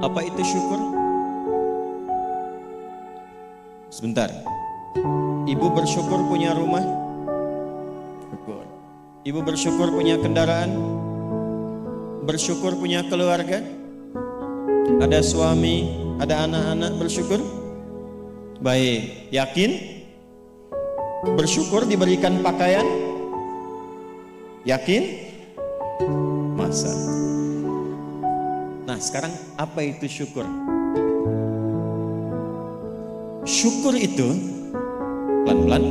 Apa itu syukur? Sebentar. Ibu bersyukur punya rumah? Syukur. Ibu bersyukur punya kendaraan? Bersyukur punya keluarga? Ada suami, ada anak-anak, bersyukur? Baik, yakin? Bersyukur diberikan pakaian? Yakin? Masa? Nah, sekarang apa itu syukur? Syukur itu pelan-pelan.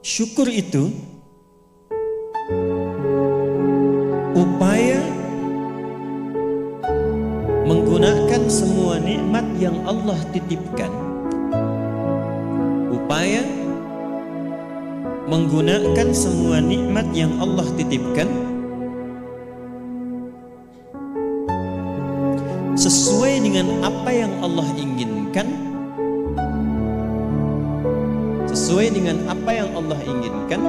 Syukur itu upaya menggunakan semua nikmat yang Allah titipkan. Upaya menggunakan semua nikmat yang Allah titipkan sesuai dengan apa yang Allah inginkan, sesuai dengan apa yang Allah inginkan,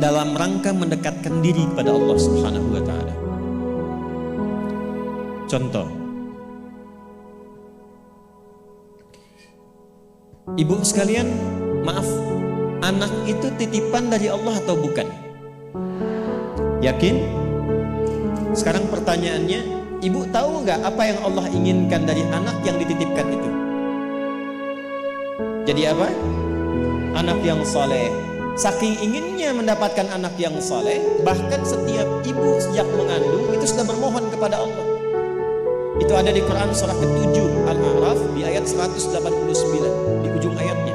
dalam rangka mendekatkan diri kepada Allah Subhanahu wa taala. Contoh, ibu sekalian, maaf, anak itu titipan dari Allah atau bukan? Yakin? Sekarang pertanyaannya, ibu tahu nggak apa yang Allah inginkan dari anak yang dititipkan itu? Jadi apa? Anak yang saleh. Saking inginnya mendapatkan anak yang saleh, bahkan setiap ibu sejak mengandung itu sudah bermohon kepada Allah. Itu ada di Quran surah ke-7 Al-A'raf di ayat 189 di ujung ayatnya.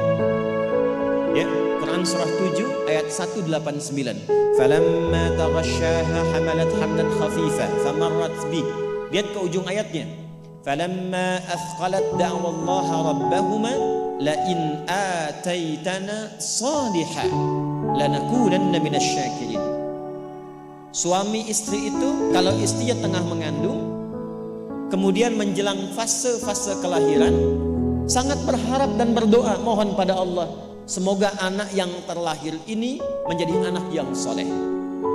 Ya, Quran surah 7 ayat 189. Falamma taghasyaha hamalat hamlan khafifa famarrat bi. Lihat ke ujung ayatnya. Falamma athqalat da'wallaha rabbahuma la in ataitana salihah lanakunanna minasyakirin. Suami istri itu kalau istrinya tengah mengandung, kemudian menjelang fase-fase kelahiran, sangat berharap dan berdoa mohon pada Allah, semoga anak yang terlahir ini menjadi anak yang soleh.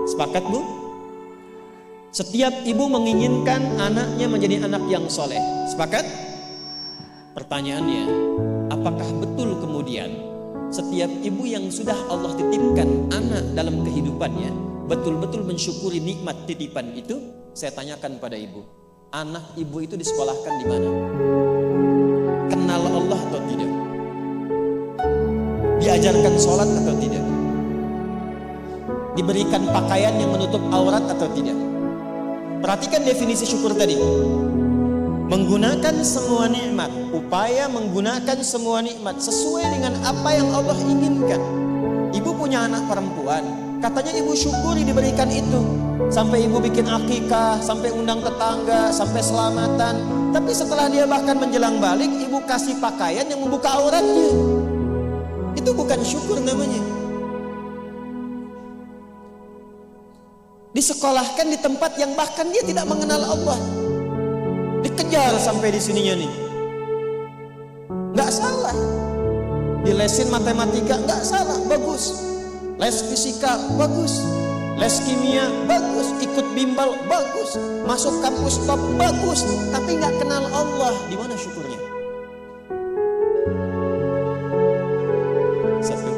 Sepakat bu? Setiap ibu menginginkan anaknya menjadi anak yang soleh. Sepakat? Pertanyaannya, apakah betul kemudian setiap ibu yang sudah Allah titipkan anak dalam kehidupannya betul-betul mensyukuri nikmat titipan itu? Saya tanyakan pada ibu, anak ibu itu disekolahkan di mana? Kenal Allah atau tidak? Diajarkan sholat atau tidak? Diberikan pakaian yang menutup aurat atau tidak? Perhatikan definisi syukur tadi. Menggunakan semua nikmat, upaya menggunakan semua nikmat sesuai dengan apa yang Allah inginkan. Ibu punya anak perempuan, katanya ibu syukuri diberikan itu. Sampai ibu bikin akikah, sampai undang tetangga, sampai selamatan. Tapi setelah dia bahkan menjelang balik, ibu kasih pakaian yang membuka auratnya. Itu bukan syukur namanya. Disekolahkan di tempat yang bahkan dia tidak mengenal Allah. Dikejar sampai di sininya nih. Nggak salah. Dilesin matematika, nggak salah, bagus. Les fisika, bagus. Les kimia, bagus. Ikut bimbel, bagus. Masuk kampus top, bagus. Tapi nggak kenal Allah, di mana syukurnya? Satu,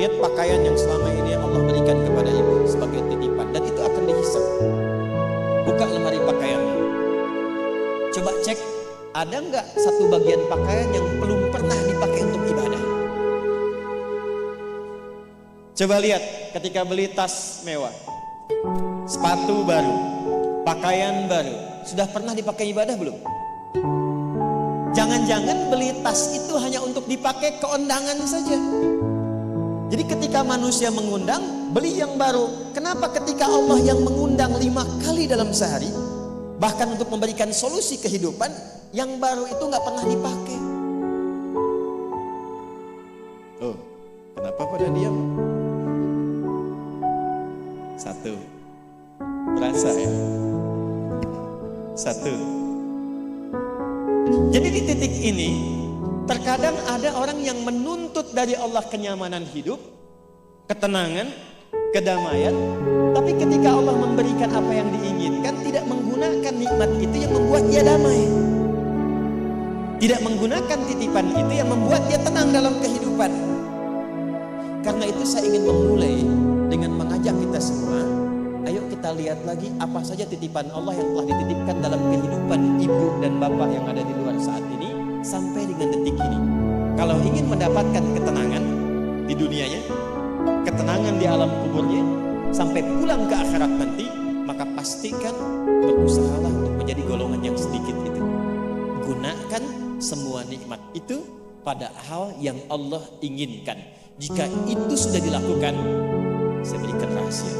lihat pakaian yang selama ini Allah berikan kepada ibu sebagai titipan, dan itu akan dihisap. Buka lemari pakaiannya, coba cek ada nggak satu bagian pakaian yang belum pernah dipakai untuk ibadah. Coba lihat ketika beli tas mewah, sepatu baru, pakaian baru, sudah pernah dipakai ibadah belum? Jangan-jangan beli tas itu hanya untuk dipakai keundangan saja. Jadi ketika manusia mengundang, beli yang baru. Kenapa ketika Allah yang mengundang 5 kali dalam sehari, bahkan untuk memberikan solusi kehidupan, yang baru itu nggak pernah dipakai? Oh, kenapa pada diam? Satu, berasa ya? Satu. Jadi di titik ini, terkadang ada orang yang menuntut dari Allah kenyamanan hidup, ketenangan, kedamaian. Tapi ketika Allah memberikan apa yang diinginkan, tidak menggunakan nikmat itu yang membuat dia damai. Tidak menggunakan titipan itu yang membuat dia tenang dalam kehidupan. Karena itu saya ingin memulai dengan mengajak kita semua, ayo kita lihat lagi apa saja titipan Allah yang telah dititipkan dalam kehidupan ibu dan bapak yang ada di luar saat ini sampai dengan detik ini. Kalau ingin mendapatkan ketenangan di dunianya, ketenangan di alam kuburnya, sampai pulang ke akhirat nanti, maka pastikan berusahalah untuk menjadi golongan yang sedikit itu. Gunakan semua nikmat itu pada hal yang Allah inginkan. Jika itu sudah dilakukan, saya berikan rahasia.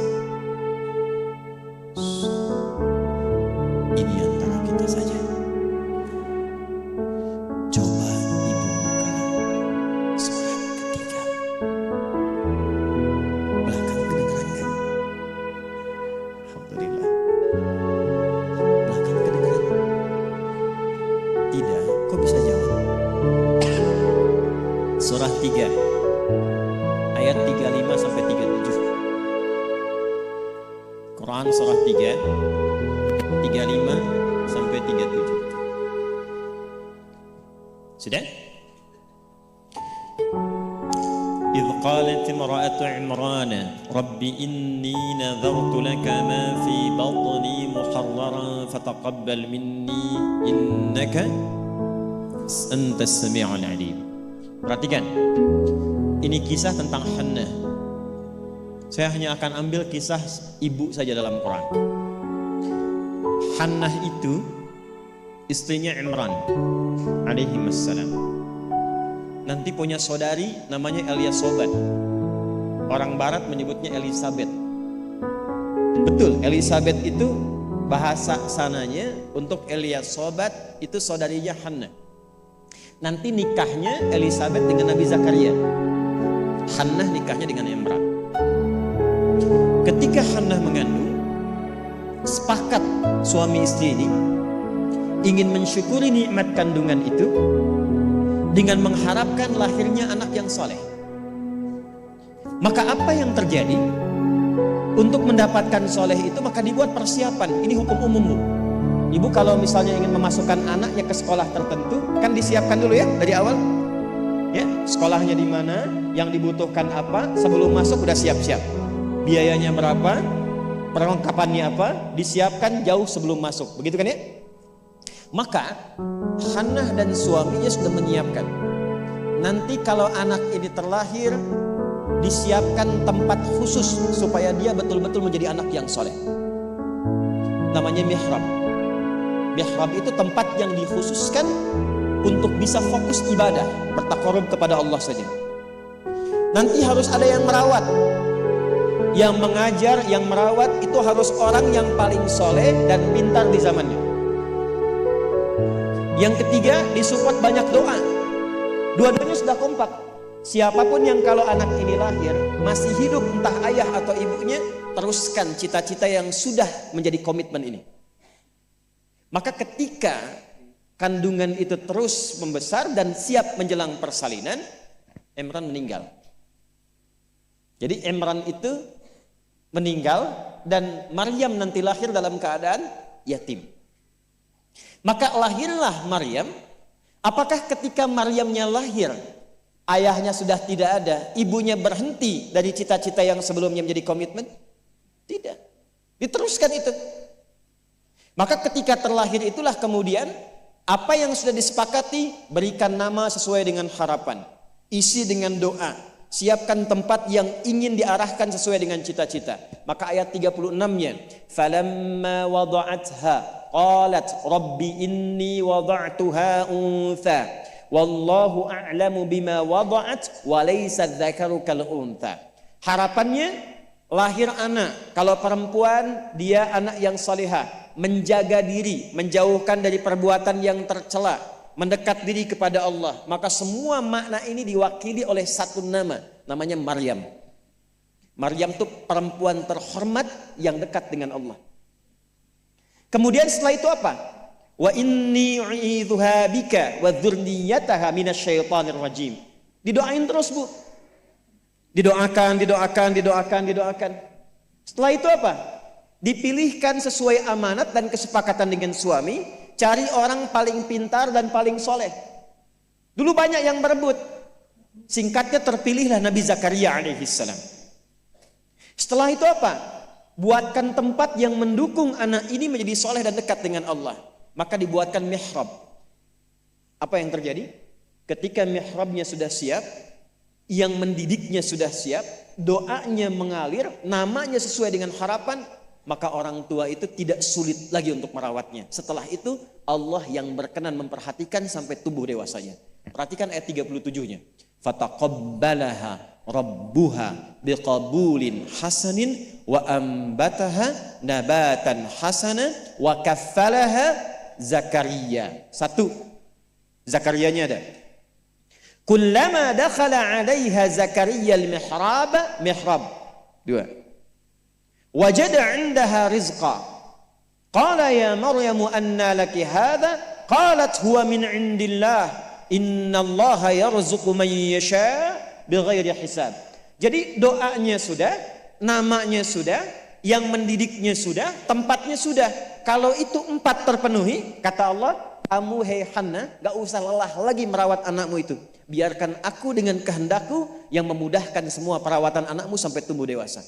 Ini antara kita saja. Coba ibu buka surat ketiga. Belakang kedengaran kan? Alhamdulillah. Belakang kedengaran? Tidak. Kok bisa jawab? Surah 3 ayat 35 sampai 37. Quran surah 3 35 sampai 37. Sudah? إذ قالت امرأة عمران رب إني نذرت لك ما في بطني محررا فتقبل مني إنك أنت السميع العليم. Perhatikan, ini kisah tentang Hannah. Saya hanya akan ambil kisah ibu saja dalam Quran. Hannah itu istrinya Imran alaihi wassalam. Nanti punya saudari namanya Elisabat. Orang barat menyebutnya Elizabeth. Betul, Elizabeth itu bahasa sananya untuk Elisabat itu saudarinya Hannah. Nanti nikahnya Elizabeth dengan Nabi Zakaria. Hannah nikahnya dengan Imran. Ketika Hannah mengandung, sepakat suami istri ini ingin mensyukuri nikmat kandungan itu dengan mengharapkan lahirnya anak yang soleh. Maka apa yang terjadi? Untuk mendapatkan soleh itu maka dibuat persiapan. Ini hukum umum, Bu. Ibu kalau misalnya ingin memasukkan anaknya ke sekolah tertentu, kan disiapkan dulu ya dari awal. Ya, sekolahnya di mana, yang dibutuhkan apa, sebelum masuk udah siap-siap. Biayanya berapa, perlengkapannya apa, disiapkan jauh sebelum masuk. Begitu kan ya? Maka Hannah dan suaminya sudah menyiapkan. Nanti kalau anak ini terlahir, disiapkan tempat khusus supaya dia betul-betul menjadi anak yang soleh. Namanya mihrab. Mihrab itu tempat yang dikhususkan untuk bisa fokus ibadah, bertakarub kepada Allah saja. Nanti harus ada yang merawat, yang mengajar, yang merawat itu harus orang yang paling soleh dan pintar di zamannya. Yang ketiga, disupport banyak doa. Dua-duanya sudah kompak. Siapapun yang kalau anak ini lahir masih hidup, entah ayah atau ibunya, teruskan cita-cita yang sudah menjadi komitmen ini. Maka ketika kandungan itu terus membesar dan siap menjelang persalinan, Imran meninggal. Jadi Imran itu meninggal dan Maryam nanti lahir dalam keadaan yatim. Maka lahirlah Maryam. Apakah ketika Maryamnya lahir, ayahnya sudah tidak ada, ibunya berhenti dari cita-cita yang sebelumnya menjadi komitmen? Tidak. Diteruskan itu. Maka ketika terlahir itulah kemudian apa yang sudah disepakati, berikan nama sesuai dengan harapan, isi dengan doa, siapkan tempat yang ingin diarahkan sesuai dengan cita-cita. Maka ayat 36-nya, falamma wada'atha qalat rabbi inni wada'tuha untha wallahu a'lamu bima wada'at wa laysa dzakaru kal untha. Harapannya lahir anak, kalau perempuan dia anak yang salihah, menjaga diri, menjauhkan dari perbuatan yang tercela, mendekat diri kepada Allah. Maka semua makna ini diwakili oleh satu nama, namanya Maryam. Maryam itu perempuan terhormat yang dekat dengan Allah. Kemudian setelah itu apa? Wa inni u'idzuha bika wa dzurriyyataha minasyaitonir rajim. Didoain terus, Bu. Didoakan. Setelah itu apa? Dipilihkan sesuai amanat dan kesepakatan dengan suami, cari orang paling pintar dan paling soleh. Dulu banyak yang berebut. Singkatnya terpilihlah Nabi Zakaria alaihissalam. Setelah itu apa? Buatkan tempat yang mendukung anak ini menjadi soleh dan dekat dengan Allah. Maka dibuatkan mihrab. Apa yang terjadi? Ketika mihrabnya sudah siap, yang mendidiknya sudah siap, doanya mengalir, namanya sesuai dengan harapan, maka orang tua itu tidak sulit lagi untuk merawatnya. Setelah itu Allah yang berkenan memperhatikan sampai tumbuh dewasanya. Perhatikan ayat 37-nya. Fataqabbalaha rabbuha biqabulin hasanin wa ambataha nabatan hasana wa kaffalaha Zakaria. Satu, Zakariyanya ada. Kullama dakhala 'alaiha Zakaria al-mihrab. Dua. Wajada 'indaha rizqa. Qala ya Maryam anna laki hadha? Qalat huwa min 'indillah. Innallaha yarzuqu man yasha bighairi hisab. Jadi doanya sudah, namanya sudah, yang mendidiknya sudah, tempatnya sudah. Kalau itu 4 terpenuhi, kata Allah, kamu hei Hannah, gak usah lelah lagi merawat anakmu itu. Biarkan aku dengan kehendakku yang memudahkan semua perawatan anakmu sampai tumbuh dewasa.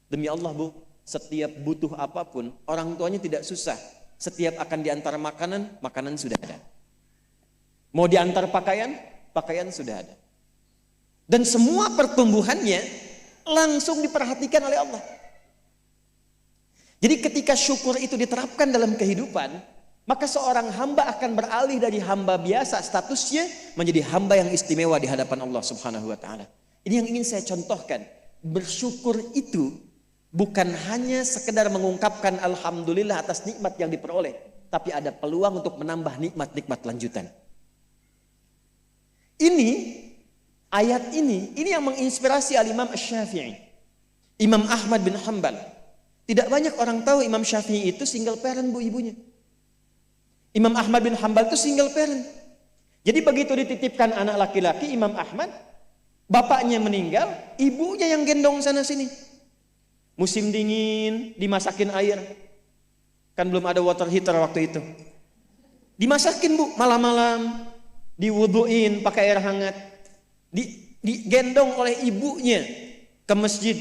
Demi Allah Bu, setiap butuh apapun, orang tuanya tidak susah. Setiap akan diantar makanan, makanan sudah ada. Mau diantar pakaian, pakaian sudah ada. Dan semua pertumbuhannya langsung diperhatikan oleh Allah. Jadi ketika syukur itu diterapkan dalam kehidupan, maka seorang hamba akan beralih dari hamba biasa statusnya menjadi hamba yang istimewa di hadapan Allah Subhanahu wa taala. Ini yang ingin saya contohkan. Bersyukur itu bukan hanya sekedar mengungkapkan alhamdulillah atas nikmat yang diperoleh, tapi ada peluang untuk menambah nikmat-nikmat lanjutan. Ini ayat ini yang menginspirasi Al-Imam Asy-Syafi'i. Imam Ahmad bin Hanbal. Tidak banyak orang tahu Imam Syafi'i itu single parent Bu ibunya. Imam Ahmad bin Hanbal itu single parent. Jadi begitu dititipkan anak laki-laki Imam Ahmad, bapaknya meninggal, ibunya yang gendong sana sini. Musim dingin, dimasakin air. Kan belum ada water heater waktu itu. Dimasakin Bu, malam-malam, diwuduin pakai air hangat. Digendong oleh ibunya ke masjid,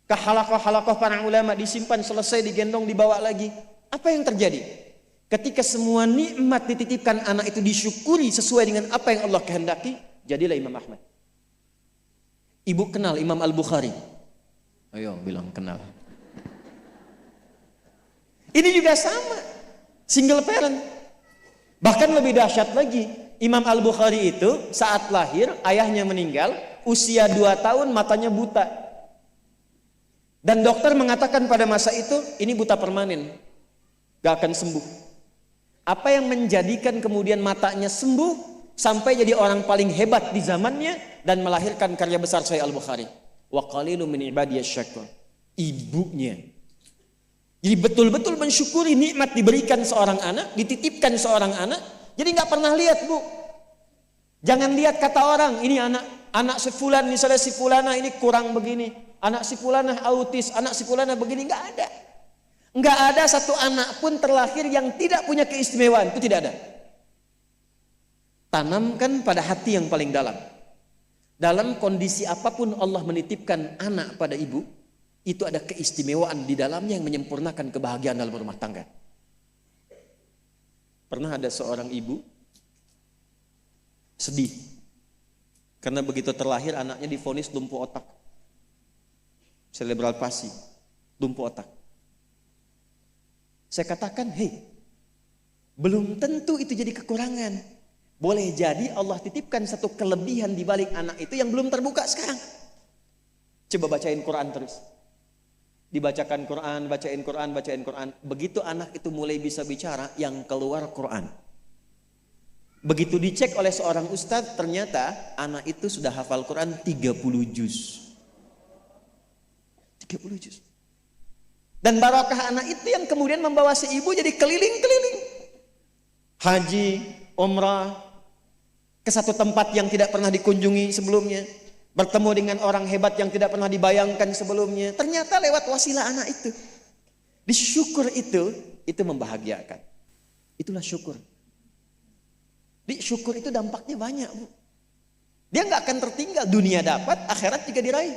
ke halakoh-halakoh para ulama, disimpan, selesai digendong, dibawa lagi. Apa yang terjadi? Ketika semua nikmat dititipkan anak itu disyukuri sesuai dengan apa yang Allah kehendaki, jadilah Imam Ahmad. Ibu kenal Imam Al-Bukhari? Ayo bilang kenal. Ini juga sama, single parent. Bahkan lebih dahsyat lagi, Imam Al-Bukhari itu saat lahir ayahnya meninggal, usia 2 tahun matanya buta. Dan dokter mengatakan pada masa itu ini buta permanen, gak akan sembuh. Apa yang menjadikan kemudian matanya sembuh sampai jadi orang paling hebat di zamannya dan melahirkan karya besar Sahih Al-Bukhari. Wa qalilun min ibadiyasy syakur. Ibunya. Jadi betul-betul mensyukuri nikmat diberikan seorang anak, dititipkan seorang anak. Jadi nggak pernah lihat Bu. Jangan lihat kata orang ini anak si fulan, misalnya si fulana ini kurang begini, anak si fulana autis, anak si fulana begini, nggak ada. Nggak ada satu anak pun terlahir yang tidak punya keistimewaan, itu tidak ada. Tanamkan pada hati yang paling dalam. Dalam kondisi apapun Allah menitipkan anak pada ibu, itu ada keistimewaan di dalamnya yang menyempurnakan kebahagiaan dalam rumah tangga. Pernah ada seorang ibu sedih karena begitu terlahir anaknya divonis lumpuh otak, cerebral palsy, lumpuh otak. Saya katakan, hei, belum tentu itu jadi kekurangan. Boleh jadi Allah titipkan satu kelebihan di balik anak itu yang belum terbuka sekarang. Coba bacain Quran terus. Dibacakan Quran, bacain Quran, bacain Quran. Begitu anak itu mulai bisa bicara, yang keluar Quran. Begitu dicek oleh seorang ustadz, ternyata anak itu sudah hafal Quran 30 juz. 30 juz. Dan barakah anak itu yang kemudian membawa si ibu jadi keliling-keliling. Haji, umrah, ke satu tempat yang tidak pernah dikunjungi sebelumnya. Bertemu dengan orang hebat yang tidak pernah dibayangkan sebelumnya. Ternyata lewat wasilah anak itu. Disyukur itu membahagiakan. Itulah syukur. Syukur itu dampaknya banyak, Bu. Dia nggak akan tertinggal. Dunia dapat, akhirat juga diraih.